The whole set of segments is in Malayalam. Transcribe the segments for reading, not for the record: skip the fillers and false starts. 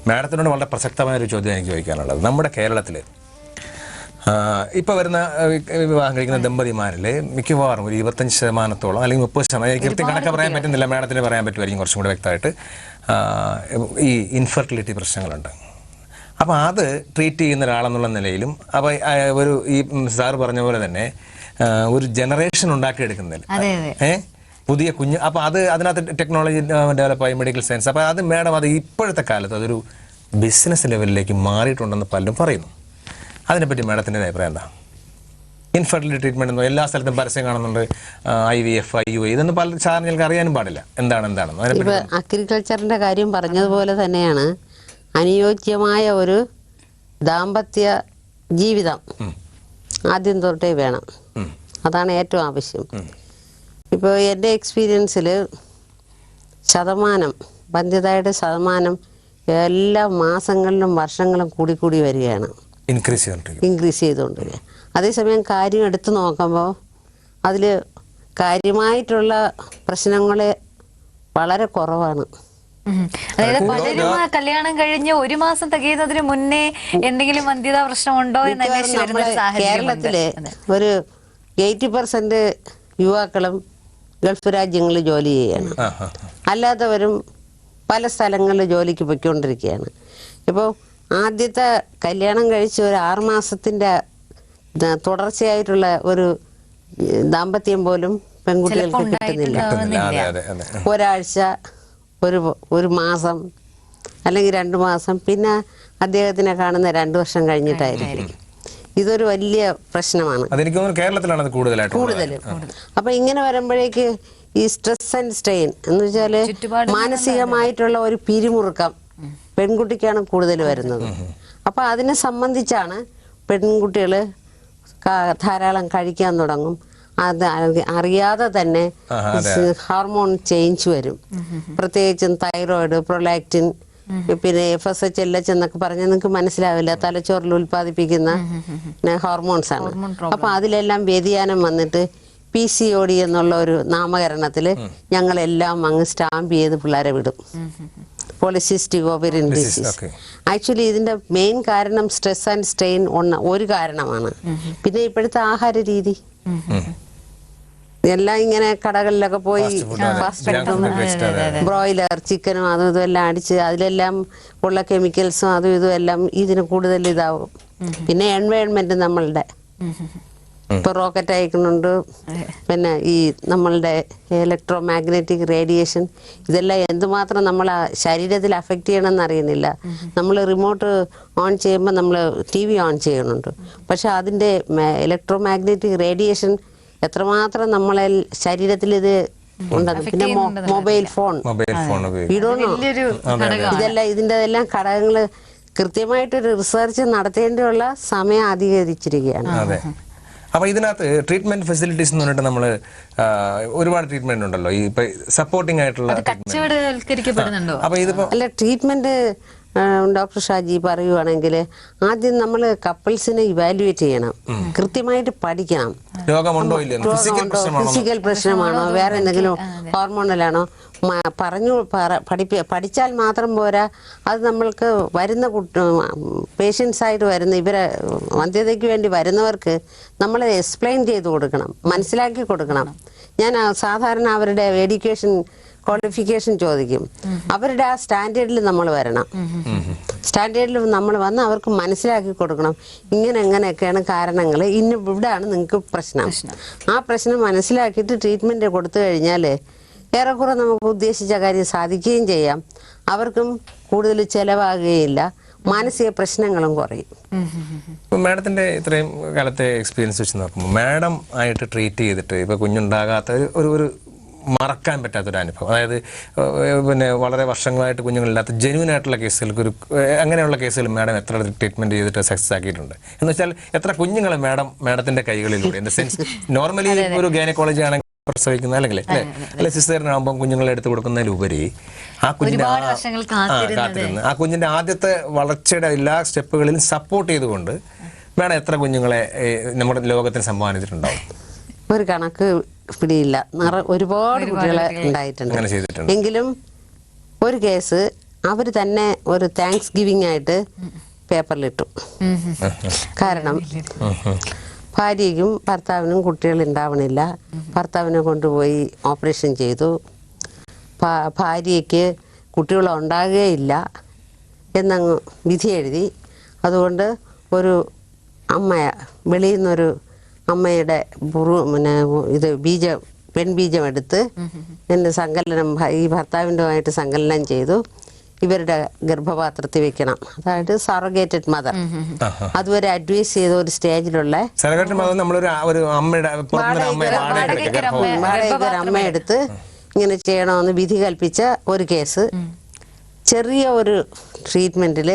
മാഡത്തിനോട് വളരെ പ്രസക്തമായൊരു ചോദ്യം എനിക്ക് ചോദിക്കാനുള്ളത്. നമ്മുടെ കേരളത്തിൽ ഇപ്പോൾ വരുന്ന വിവാഹം കഴിക്കുന്ന ദമ്പതിമാരിൽ മിക്കവാറും ഒരു 25% അല്ലെങ്കിൽ 30%, എനിക്ക് കൃത്യം കണക്ക് പറയാൻ പറ്റുന്നില്ല, മാഡത്തിന് പറയാൻ പറ്റുമായിരിക്കും കുറച്ചും കൂടെ വ്യക്തമായിട്ട്, ഈ ഇൻഫെർട്ടിലിറ്റി പ്രശ്നങ്ങളുണ്ട്. അപ്പോൾ അത് ട്രീറ്റ് ചെയ്യുന്ന ഒരാളെന്നുള്ള നിലയിലും അപ്പോൾ ഒരു ഈ സാറ് പറഞ്ഞ പോലെ തന്നെ ഒരു ജനറേഷൻ ഉണ്ടാക്കിയെടുക്കുന്നതിൽ പുതിയ കുഞ്ഞ്, അപ്പോൾ അത് അതിനകത്ത് ടെക്നോളജി ഡെവലപ്പായി, മെഡിക്കൽ സയൻസ്, അപ്പോൾ അത് മാഡം അത് ഇപ്പോഴത്തെ കാലത്ത് അതൊരു ബിസിനസ് ലെവലിലേക്ക് മാറിയിട്ടുണ്ടെന്ന് പലരും പറയുന്നു. അതിനെപ്പറ്റി മാഡത്തിൻ്റെ അഭിപ്രായം എന്താ? ഇൻഫെർട്ടിലിറ്റി ട്രീറ്റ്മെന്റ് ഒന്നും എല്ലാ സ്ഥലത്തും പരസ്യം കാണുന്നുണ്ട്, IVF, IUI, ഇതൊന്നും പല ചാനലുകൾക്ക് അറിയാനും പാടില്ല എന്താണെന്ന്. അഗ്രികൾച്ചറിന്റെ കാര്യം പറഞ്ഞതുപോലെ തന്നെയാണ്, അനുയോജ്യമായ ഒരു ദാമ്പത്യ ജീവിതം ആദ്യം തൊട്ടേ വേണം. അതാണ് ഏറ്റവും ആവശ്യം. ഇപ്പോൾ എൻ്റെ എക്സ്പീരിയൻസിൽ വന്ധ്യതയുടെ ശതമാനം എല്ലാ മാസങ്ങളിലും വർഷങ്ങളും കൂടി വരികയാണ്, ഇൻക്രീസ് ചെയ്തുകൊണ്ടിരിക്കുക. അതേസമയം കാര്യം എടുത്തു നോക്കുമ്പോൾ അതിൽ കാര്യമായിട്ടുള്ള പ്രശ്നങ്ങൾ വളരെ കുറവാണ്. അതായത് പലരും കല്യാണം കഴിഞ്ഞ് 1 മാസം തികയുന്നതിന് മുന്നേ എന്തെങ്കിലും വന്ധ്യതാ പ്രശ്നമുണ്ടോ എന്ന് കേരളത്തില് ഒരു 80% യുവാക്കളും ഗൾഫ് രാജ്യങ്ങളിൽ ജോലി ചെയ്യാണ്, അല്ലാത്തവരും പല സ്ഥലങ്ങളിൽ ജോലിക്ക് പൊയ്ക്കൊണ്ടിരിക്കുകയാണ്. ഇപ്പോൾ ആദ്യത്തെ കല്യാണം കഴിച്ച് ഒരു 6 മാസത്തിന്റെ തുടർച്ചയായിട്ടുള്ള ഒരു ദാമ്പത്യം പോലും പെൺകുട്ടികൾക്ക് കിട്ടുന്നില്ല. ഒരാഴ്ച, ഒരു മാസം അല്ലെങ്കിൽ 2 മാസം, പിന്നെ അദ്ദേഹത്തിനെ കാണുന്ന 2 വർഷം കഴിഞ്ഞിട്ടായിരിക്കും. ഇതൊരു വലിയ പ്രശ്നമാണ് കൂടുതലും. അപ്പൊ ഇങ്ങനെ വരുമ്പോഴേക്ക് ഈ സ്ട്രെസ് ആൻഡ് സ്ട്രെയിൻ എന്ന് വെച്ചാല് മാനസികമായിട്ടുള്ള ഒരു പിരിമുറുക്കം പെൺകുട്ടിക്കാണ് കൂടുതൽ വരുന്നത്. അപ്പൊ അതിനെ സംബന്ധിച്ചാണ് പെൺകുട്ടികൾ ധാരാളം കഴിക്കാൻ തുടങ്ങും. അത് അറിയാതെ തന്നെ ഹോർമോൺ ചേഞ്ച് വരും. പ്രത്യേകിച്ചും തൈറോയിഡ്, പ്രൊലാക്റ്റിൻ, പിന്നെ FSH, LH എന്നൊക്കെ പറഞ്ഞാൽ നിങ്ങൾക്ക് മനസ്സിലാവില്ല, തലച്ചോറിൽ ഉൽപ്പാദിപ്പിക്കുന്ന ഹോർമോൺസ് ആണ്. അപ്പൊ അതിലെല്ലാം വ്യതിയാനം വന്നിട്ട് PCOD എന്നുള്ള ഒരു നാമകരണത്തില് ഞങ്ങളെല്ലാം അങ്ങ് സ്റ്റാമ്പ് ചെയ്ത് പിള്ളേരെ വിടും. Polycystic ovarian disease. ആക്ച്വലി ഇതിന്റെ മെയിൻ കാരണം സ്ട്രെസ് ആൻഡ് സ്ട്രെയിൻ ഒരു കാരണമാണ്. പിന്നെ ഇപ്പോഴത്തെ ആഹാര രീതി എല്ലാം ഇങ്ങനെ കടകളിലൊക്കെ പോയി ബ്രോയിലർ ചിക്കനും അതും ഇതും എല്ലാം അടിച്ച് അതിലെല്ലാം ഉള്ള കെമിക്കൽസും അതും ഇതും എല്ലാം ഇതിന് കൂടുതൽ ഇതാവും. പിന്നെ എൻവയോൺമെന്റ് നമ്മളുടെ ഇപ്പൊ റോക്കറ്റ് അയക്കുന്നുണ്ട്, പിന്നെ ഈ നമ്മളുടെ ഇലക്ട്രോ മാഗ്നറ്റിക് റേഡിയേഷൻ, ഇതെല്ലാം എന്തുമാത്രം നമ്മളെ ശരീരത്തിൽ അഫക്റ്റ് ചെയ്യണമെന്ന് അറിയുന്നില്ല. നമ്മൾ റിമോട്ട് ഓൺ ചെയ്യുമ്പോൾ നമ്മൾ TV ഓൺ ചെയ്യുന്നുണ്ട്, പക്ഷെ അതിൻ്റെ ഇലക്ട്രോ മാഗ്നറ്റിക് റേഡിയേഷൻ എത്രമാത്രം നമ്മളെ ശരീരത്തിൽ ഇത് ഉണ്ടെന്ന്. പിന്നെ മൊബൈൽ ഫോൺ, ഇതെല്ലാം ഇതിൻ്റെതെല്ലാം ഘടകങ്ങൾ കൃത്യമായിട്ടൊരു റിസർച്ച് നടത്തേണ്ടിയുള്ള സമയം അധികരിച്ചിരിക്കുകയാണ്. അപ്പോൾ ഇതിനകത്ത് ട്രീറ്റ്മെന്റ് ഫെസിലിറ്റീസ് എന്ന് പറഞ്ഞിട്ട് നമ്മൾ ഒരുപാട് ട്രീറ്റ്മെന്റ് ഉണ്ടല്ലോ, ഈ സപ്പോർട്ടിംഗ് ആയിട്ടുള്ള അല്ല ട്രീറ്റ്മെന്റ് ഡോക്ടർ ഷാജി പറയുവാണെങ്കിൽ ആദ്യം നമ്മൾ കപ്പിൾസിനെ ഇവാലുവേറ്റ് ചെയ്യണം, കൃത്യമായിട്ട് പഠിക്കണം. ഫിസിക്കൽ പ്രശ്നമാണോ, വേറെ എന്തെങ്കിലും ഹോർമോണലാണോ, പഠിച്ചാൽ മാത്രം പോരാ. അത് നമ്മൾക്ക് വരുന്ന പേഷ്യൻസായിട്ട് വരുന്ന ഇവരെ വന്ധ്യതയ്ക്ക് വേണ്ടി വരുന്നവർക്ക് നമ്മൾ എക്സ്പ്ലെയിൻ ചെയ്ത് കൊടുക്കണം, മനസ്സിലാക്കി കൊടുക്കണം. ഞാൻ സാധാരണ അവരുടെ എഡ്യൂക്കേഷൻ ക്വാളിഫിക്കേഷൻ ചോദിക്കും. അവരുടെ ആ സ്റ്റാൻഡേർഡിൽ നമ്മൾ വരണം. സ്റ്റാൻഡേർഡിൽ നമ്മൾ വന്ന് അവർക്ക് മനസ്സിലാക്കി കൊടുക്കണം, എങ്ങനെയൊക്കെയാണ് കാരണങ്ങൾ, ഇവിടെയാണ് നിങ്ങൾക്ക് പ്രശ്നം. ആ പ്രശ്നം മനസ്സിലാക്കിയിട്ട് ട്രീറ്റ്മെന്റ് കൊടുത്തു കഴിഞ്ഞാൽ ഏറെക്കുറെ നമുക്ക് ഉദ്ദേശിച്ച കാര്യം സാധിക്കുകയും ചെയ്യാം. അവർക്കും കൂടുതൽ ചെലവാകുകയില്ല, മാനസിക പ്രശ്നങ്ങളും കുറയും. മാഡത്തിന്റെ ഇത്രയും കാലത്തെ എക്സ്പീരിയൻസ് വെച്ച് നോക്കുമ്പോൾ മാഡം ആയിട്ട് ട്രീറ്റ് ചെയ്തിട്ട് ഇപ്പൊ കുഞ്ഞുണ്ടാകാത്ത ഒരു മറക്കാൻ പറ്റാത്തൊരു അനുഭവം, അതായത് പിന്നെ വളരെ വർഷങ്ങളായിട്ട് കുഞ്ഞുങ്ങളില്ലാത്ത ജെന്യൂൻ ആയിട്ടുള്ള കേസുകൾക്ക് അങ്ങനെയുള്ള കേസുകൾ മാഡം എത്ര ട്രീറ്റ്മെന്റ് ചെയ്തിട്ട് സക്സസ് ആക്കിയിട്ടുണ്ട് എന്ന് വെച്ചാൽ എത്ര കുഞ്ഞുങ്ങളെ മാഡത്തിന്റെ കൈകളിലൂടെ, ഇൻ ദ സെൻസ് നോർമലി ഒരു ഗൈനക്കോളജി ആണെങ്കിൽ പ്രസവിക്കുന്ന അല്ലെങ്കിൽ സിസ്റ്ററിനാകുമ്പോൾ കുഞ്ഞുങ്ങളെ എടുത്തു കൊടുക്കുന്നതിലുപരി ആ കുഞ്ഞിന്റെ ആദ്യത്തെ വളർച്ചയുടെ എല്ലാ സ്റ്റെപ്പുകളിലും സപ്പോർട്ട് ചെയ്തുകൊണ്ട് മാഡം എത്ര കുഞ്ഞുങ്ങളെ നമ്മുടെ ലോകത്തിന് സമ്മാനിച്ചിട്ടുണ്ടാവും? ഒരു കണക്ക് പിടിയില്ല, ഒരുപാട് കുട്ടികളെ ഉണ്ടായിട്ടുണ്ട്. എങ്കിലും ഒരു കേസ് അവർ തന്നെ ഒരു താങ്ക്സ് ഗിവിംഗ് ആയിട്ട് പേപ്പറിലിട്ടു. കാരണം ഭാര്യയ്ക്കും ഭർത്താവിനും കുട്ടികൾ ഉണ്ടാവണില്ല, ഭർത്താവിനെ കൊണ്ടുപോയി ഓപ്പറേഷൻ ചെയ്തു, ഭാര്യയ്ക്ക് കുട്ടികൾ ഉണ്ടാകുകയില്ല എന്നങ്ങ് വിധി എഴുതി. അതുകൊണ്ട് ഒരു അമ്മ, വെളിയിൽ നിന്നൊരു അമ്മയുടെ ഇത് പെൺബീജം എടുത്ത് എൻ്റെ സങ്കലനം ഈ ഭർത്താവിൻ്റെമായിട്ട് സങ്കലനം ചെയ്തു ഇവരുടെ ഗർഭപാത്രത്തിൽ വെക്കണം. അതായത് സറോഗേറ്റഡ് മദർ. അതുവരെ അഡ്വൈസ് ചെയ്ത ഒരു സ്റ്റേജിലുള്ള അമ്മയെടുത്ത് ഇങ്ങനെ ചെയ്യണമെന്ന് വിധി കൽപ്പിച്ച ഒരു കേസ്. ചെറിയ ഒരു ട്രീറ്റ്മെന്റിൽ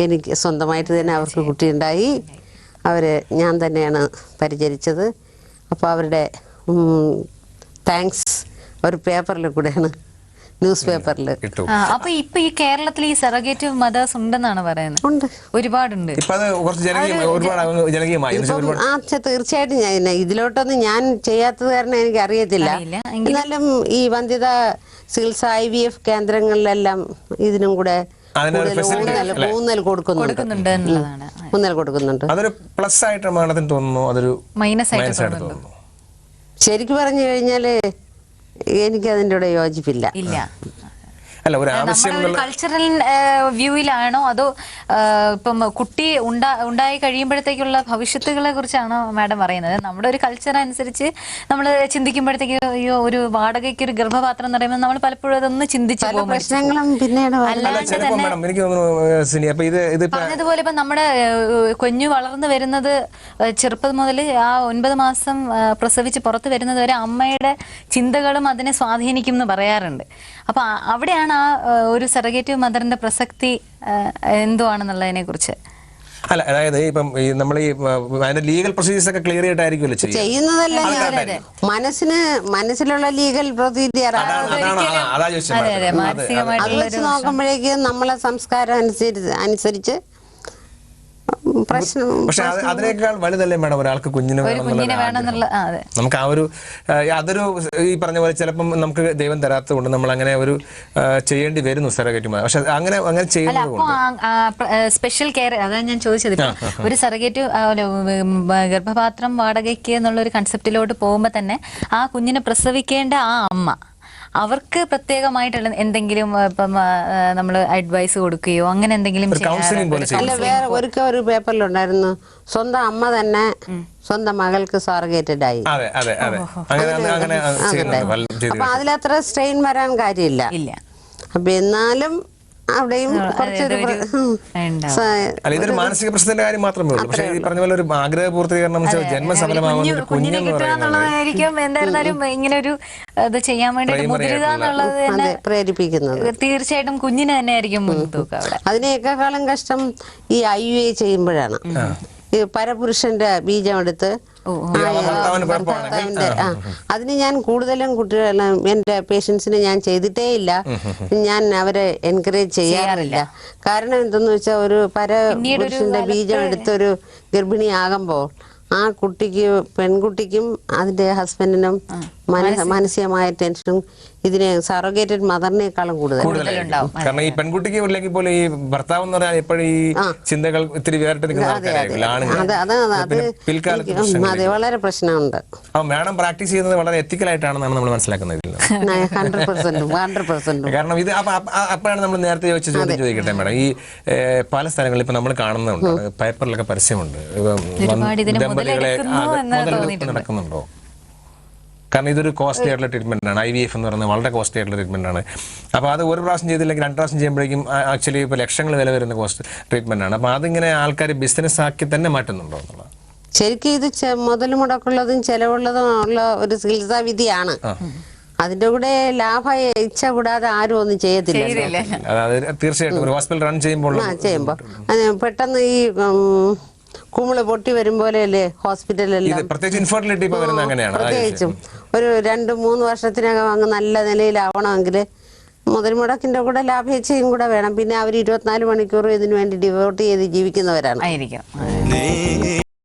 എനിക്ക് സ്വന്തമായിട്ട് തന്നെ അവർക്ക് കുട്ടിയുണ്ടായി. ഞാൻ തന്നെയാണ് പരിചരിച്ചത്. അപ്പോൾ അവരുടെ താങ്ക്സ് ഒരു പേപ്പറിൽ കൂടെയാണ്, ന്യൂസ് പേപ്പറിൽ. അപ്പൊ ഇപ്പൊ ഈ കേരളത്തിൽ ഈ സെറഗേറ്റീവ് മദേഴ്സ് ഉണ്ടെന്നാണ് പറയുന്നത്. ഉണ്ട്, ഒരുപാടുണ്ട്. തീർച്ചയായിട്ടും. ഞാൻ ഇതിലോട്ടൊന്നും ഞാൻ ചെയ്യാത്തത് കാരണം എനിക്ക് അറിയത്തില്ല. എന്നാലും ഈ വന്ധ്യത ചികിത്സ IVF കേന്ദ്രങ്ങളിലെല്ലാം ഇതിനും കൂടെ ഊന്നൽ കൊടുക്കുന്നുണ്ട്. അതൊരു പ്ലസ് ആയിട്ട് തോന്നുന്നു, അതൊരു മൈനസ് ആയിട്ട് തോന്നുന്നു. ശരിക്കും പറഞ്ഞു കഴിഞ്ഞാല് എനിക്ക് അതിൻ്റെ കൂടെ യോജിപ്പില്ല. അല്ല, ഒരു ആവശ്യം കൾച്ചറൽ വ്യൂവിലാണോ അതോ ഇപ്പം കുട്ടി ഉണ്ടായി കഴിയുമ്പോഴത്തേക്കുള്ള ഭവിഷ്യത്തുകളെ കുറിച്ചാണോ മാഡം പറയുന്നത്? നമ്മുടെ ഒരു കൾച്ചർ അനുസരിച്ച് നമ്മൾ ചിന്തിക്കുമ്പോഴത്തേക്ക് അയ്യോ ഒരു വാടകയ്ക്ക് ഒരു ഗർഭപാത്രം എന്ന് പറയുമ്പോൾ നമ്മൾ പലപ്പോഴും അതൊന്ന് ചിന്തിച്ചു പോകും. പറഞ്ഞതുപോലെ ഇപ്പൊ നമ്മുടെ കുഞ്ഞു വളർന്നു വരുന്നത് ചെറുപ്പം മുതൽ ആ 9 മാസം പ്രസവിച്ച് പുറത്ത് വരുന്നത് വരെ അമ്മയുടെ ചിന്തകളും അതിനെ സ്വാധീനിക്കും എന്ന് പറയാറുണ്ട്. അപ്പൊ അവിടെയാണ് ആ ഒരു സെറഗേറ്റീവ് മദറിന്റെ പ്രസക്തി എന്തുവാണെന്നുള്ളതിനെ കുറിച്ച്. അല്ല, അതായത് ഇപ്പം നമ്മൾ ഈ ലീഗൽ പ്രൊസീജിയേഴ്സ് ഒക്കെ ക്ലിയർ ആയിട്ടായിരിക്കുമല്ലോ ചെയ്യുന്നതല്ല. മനസ്സിലുള്ള ലീഗൽ പ്രൊസീജിയർ അത് വെച്ച് നോക്കുമ്പോഴേക്കും നമ്മളെ സംസ്കാരം അനുസരിച്ച് പ്രശ്നം. പക്ഷെ അതിനേക്കാൾ വലുതല്ലേ മേഡം ഒരാൾക്ക് കുഞ്ഞിനെ നമുക്ക് ആ ഒരു അതൊരു ഈ പറഞ്ഞ പോലെ ചിലപ്പം നമുക്ക് ദൈവം തരാത്തത് കൊണ്ട് നമ്മൾ അങ്ങനെ ഒരു ചെയ്യേണ്ടി വരുന്നു സെറഗേറ്റ്. പക്ഷെ അങ്ങനെ ചെയ്യുന്നത് സ്പെഷ്യൽ കെയർ, അതാണ് ഞാൻ ചോദിച്ചത്. ഒരു സെറഗേറ്റ് ഗർഭപാത്രം വാടകയ്ക്ക് എന്നുള്ള ഒരു കൺസെപ്റ്റിലോട്ട് പോകുമ്പോ തന്നെ ആ കുഞ്ഞിനെ പ്രസവിക്കേണ്ട ആ അമ്മ അവർക്ക് പ്രത്യേകമായിട്ടുള്ള എന്തെങ്കിലും ഇപ്പം നമ്മൾ അഡ്വൈസ് കൊടുക്കുകയോ അങ്ങനെ എന്തെങ്കിലും അല്ല. വേറെ ഒരു പേപ്പറിലുണ്ടായിരുന്നു, സ്വന്തം അമ്മ തന്നെ സ്വന്തം മകൾക്ക് സറഗേറ്റഡ് ആയി. അപ്പൊ അതിലത്ര സ്ട്രെയിൻ വരാൻ കാര്യമില്ല. അപ്പൊ എന്നാലും അവിടെയും ഇതൊരു മാനസിക പ്രശ്നത്തിന്റെ കാര്യം മാത്രമേ ഉള്ളൂ. പക്ഷേ ഈ പറഞ്ഞ പോലെ ഒരു ആഗ്രഹ പൂർത്തീകരണം ജന്മസഫലമാകുന്ന കുഞ്ഞിനെ കിട്ടുകയെന്നുള്ളതായിരിക്കും എന്തായിരുന്നാലും ഇങ്ങനെ ഒരു ഇത് ചെയ്യാൻ വേണ്ടി മുതിരുക എന്നുള്ളത് തന്നെ പ്രേരിപ്പിക്കുന്നത്. തീർച്ചയായിട്ടും കുഞ്ഞിന് തന്നെ ആയിരിക്കും മുൻതൂക്കം അവിടെ. അതിനേക്കാളും കഷ്ടം ഈ IUI ചെയ്യുമ്പോഴാണ്. ഈ പരപുരുഷന്റെ ബീജം എടുത്ത് അതിന് ഞാൻ കൂടുതലും കുട്ടികളെല്ലാം എൻ്റെ പേഷ്യൻസിന് ഞാൻ ചെയ്തിട്ടേ ഇല്ല. ഞാൻ അവരെ എൻകറേജ് ചെയ്യാറില്ല. കാരണം എന്തെന്ന് വെച്ചാൽ ഒരു പരപുരുഷന്റെ ബീജം എടുത്തൊരു ഗർഭിണിയാകുമ്പോൾ ആ പെൺകുട്ടിക്കും അതിന്റെ ഹസ്ബൻഡിനും മാനസികമായ ടെൻഷനും ഇതിനെ സറോഗേറ്റഡ് മദറിനേക്കാളും കൂടുതലുണ്ടാവും. കാരണം ഈ പെൺകുട്ടിക്ക് ഇല്ലെങ്കിൽ പോലും ഈ ഭർത്താവ് എന്ന് പറഞ്ഞാൽ എപ്പോഴും ഈ ചിന്തകൾ ഇത്തിരി വേറിട്ട് അതെ, വളരെ പ്രശ്നമുണ്ട്. മാഡം പ്രാക്ടീസ് ചെയ്യുന്നത് വളരെ എത്തിക്കലായിട്ടാണെന്നാണ് നമ്മൾ മനസ്സിലാക്കുന്നത്. 100%. കാരണം ഇത് അപ്പോഴാണ് നമ്മൾ നേരത്തെ ചോദിച്ച ചോദ്യം ചോദിക്കട്ടെ മാഡം. ഈ പല സ്ഥലങ്ങളിൽ ഇപ്പൊ നമ്മൾ കാണുന്നുണ്ട്, പേപ്പറിലൊക്കെ പരസ്യമുണ്ട്, ദമ്പതികളെ നടക്കുന്നുണ്ടോ? കാരണം ഇതൊരു കോസ്റ്റ്ലി ആയിട്ടുള്ള ട്രീറ്റ്മെന്റ് ആണ്. IVF എന്ന് പറയുന്നത് വളരെ കോസ്റ്റ്ലി ആയിട്ടുള്ള ട്രീറ്റ്മെന്റ് ആണ്. അപ്പോൾ അത് ഒരു പ്രാവശ്യം ചെയ്തില്ലെങ്കിൽ 2 പ്രാവശ്യം ചെയ്യുമ്പോഴേക്കും ആക്ച്വലി ഇപ്പോൾ ലക്ഷങ്ങൾ വില വരുന്ന ട്രീറ്റ്മെന്റ് ആണ്. അപ്പോൾ അതിങ്ങനെ ആൾക്കാർ ബിസിനസ് ആക്കി തന്നെ മാറ്റുന്നുണ്ടോ എന്നുള്ളത്? ശരിക്കും ഇത് മുതൽ മുടക്കുള്ളതും ചെലവുള്ളതും ഉള്ള ഒരു ചികിത്സാ വിധിയാണ്. അതിന്റെ കൂടെ ലാഭ ഇച്ഛ കൂടാതെ ആരും ഒന്നും ചെയ്യത്തില്ല. തീർച്ചയായിട്ടും ഒരു ഹോസ്പിറ്റൽ റൺ ചെയ്യുമ്പോൾ പെട്ടെന്ന് ഈ കുമിള് പൊട്ടി വരും പോലെയല്ലേ ഹോസ്പിറ്റലെല്ലാം. പ്രത്യേകിച്ചും ഒരു 2-3 വർഷത്തിനകം അങ്ങ് നല്ല നിലയിലാവണമെങ്കിൽ മുതൽ മുടക്കിന്റെ കൂടെ ലാഭേച്ഛയും കൂടെ വേണം. പിന്നെ അവർ 24 മണിക്കൂറും ഇതിനു വേണ്ടി ഡിവോട്ട് ചെയ്ത് ജീവിക്കുന്നവരാണ്.